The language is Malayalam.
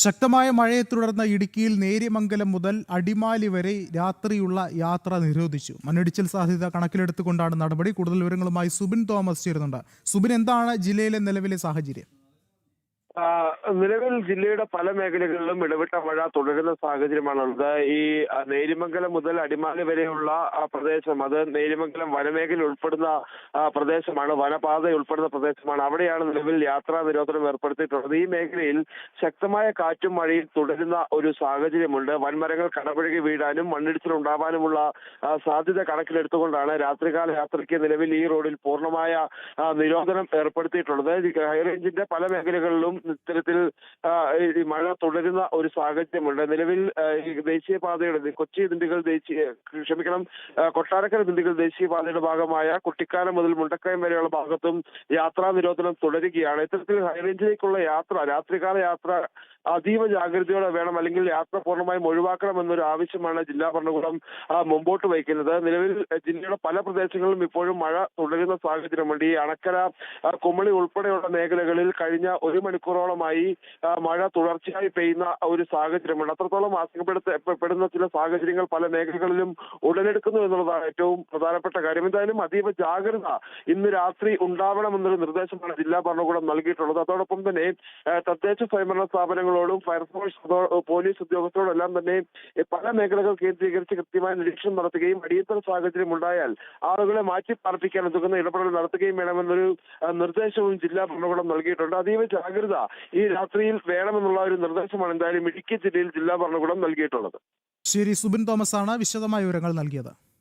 ശക്തമായ മഴയെ തുടർന്ന് ഇടുക്കിയിൽ നേര്യമംഗലം മുതൽ അടിമാലി വരെ രാത്രിയുള്ള യാത്ര നിരോധിച്ചു. മണ്ണിടിച്ചിൽ സാധ്യത കണക്കിലെടുത്തുകൊണ്ടാണ് നടപടി. കൂടുതൽ വിവരങ്ങളുമായി സുബിൻ തോമസ് ചേരുന്നുണ്ട്. സുബിൻ, എന്താണ് ജില്ലയിലെ നിലവിലെ സാഹചര്യം? നിലവിൽ ജില്ലയുടെ പല മേഖലകളിലും ഇടവിട്ട മഴ തുടരുന്ന സാഹചര്യമാണുള്ളത്. ഈ നേര്യമംഗലം മുതൽ അടിമാലി വരെയുള്ള പ്രദേശം, അത് നേര്യമംഗലം വനമേഖല ഉൾപ്പെടുന്ന പ്രദേശമാണ്, വനപാത ഉൾപ്പെടുന്ന പ്രദേശമാണ്. അവിടെയാണ് നിലവിൽ യാത്രാ നിരോധനം ഏർപ്പെടുത്തിയിട്ടുള്ളത്. ഈ മേഖലയിൽ ശക്തമായ കാറ്റും മഴയും തുടരുന്ന ഒരു സാഹചര്യമുണ്ട്. വൻമരങ്ങൾ കടപുഴകി വീഴാനും മണ്ണിടിച്ചിൽ ഉണ്ടാവാനുമുള്ള സാധ്യത കണക്കിലെടുത്തുകൊണ്ടാണ് രാത്രികാല യാത്രയ്ക്ക് നിലവിൽ ഈ റോഡിൽ പൂർണ്ണമായ നിരോധനം ഏർപ്പെടുത്തിയിട്ടുള്ളത്. ഹൈറേഞ്ചിന്റെ പല മേഖലകളിലും ഇത്തരത്തിൽ മഴ തുടരുന്ന ഒരു സാഹചര്യമുണ്ട്. നിലവിൽ ഈ ദേശീയപാതയുടെ കൊട്ടാരക്കര ദിണ്ടിഗൽ ദേശീയപാതയുടെ ഭാഗമായ കുട്ടിക്കാനം മുതൽ മുണ്ടക്കയം വരെയുള്ള ഭാഗത്തും യാത്രാ നിരോധനം തുടരുകയാണ്. ഇത്തരത്തിൽ ഹൈറേഞ്ചിലേക്കുള്ള യാത്ര, രാത്രികാല യാത്ര അതീവ ജാഗ്രതയോടെ വേണം, അല്ലെങ്കിൽ യാത്ര പൂർണ്ണമായും ഒഴിവാക്കണമെന്നൊരു ആവശ്യമാണ് ജില്ലാ ഭരണകൂടം മുമ്പോട്ട് വയ്ക്കുന്നത്. നിലവിൽ ജില്ലയുടെ പല പ്രദേശങ്ങളിലും ഇപ്പോഴും മഴ തുടരുന്ന സാഹചര്യമുണ്ട്. ഈ അണക്കര, കുമളി ഉൾപ്പെടെയുള്ള മേഖലകളിൽ കഴിഞ്ഞ ഒരു മണിക്കൂറോളമായി മഴ തുടർച്ചയായി പെയ്യുന്ന ഒരു സാഹചര്യമുണ്ട്. അത്രത്തോളം ആശങ്കപ്പെടുന്ന ചില സാഹചര്യങ്ങൾ പല മേഖലകളിലും ഉടലെടുക്കുന്നു എന്നുള്ളതാണ് ഏറ്റവും പ്രധാനപ്പെട്ട കാര്യം. എന്തായാലും അതീവ ജാഗ്രത ഇന്ന് രാത്രി ഉണ്ടാവണമെന്നൊരു നിർദ്ദേശമാണ് ജില്ലാ ഭരണകൂടം നൽകിയിട്ടുള്ളത്. അതോടൊപ്പം തന്നെ തദ്ദേശ സ്വയംഭരണ സ്ഥാപനങ്ങളോടും ഫയർഫോഴ്സ്, പോലീസ് ഉദ്യോഗസ്ഥരോടും എല്ലാം തന്നെ പല മേഖലകൾ കേന്ദ്രീകരിച്ച് കൃത്യമായ നിരീക്ഷണം നടത്തുകയും അടിയന്തര സാഹചര്യം ഉണ്ടായാൽ ആളുകളെ മാറ്റി പാർപ്പിക്കാൻ ഉതകുന്ന ഇടപെടൽ നടത്തുകയും വേണമെന്നൊരു നിർദ്ദേശവും ജില്ലാ ഭരണകൂടം നൽകിയിട്ടുണ്ട്. അതീവ ജാഗ്രത ഈ രാത്രിയിൽ വേണമെന്നുള്ള ഒരു നിർദ്ദേശമാണ് എന്തായാലും ഇടുക്കി ജില്ലയിൽ ജില്ലാ ഭരണകൂടം നൽകിയിട്ടുള്ളത്. ശരി, സുബിൻ തോമസ് ആണ് വിശദമായ വിവരങ്ങൾ നൽകിയത്.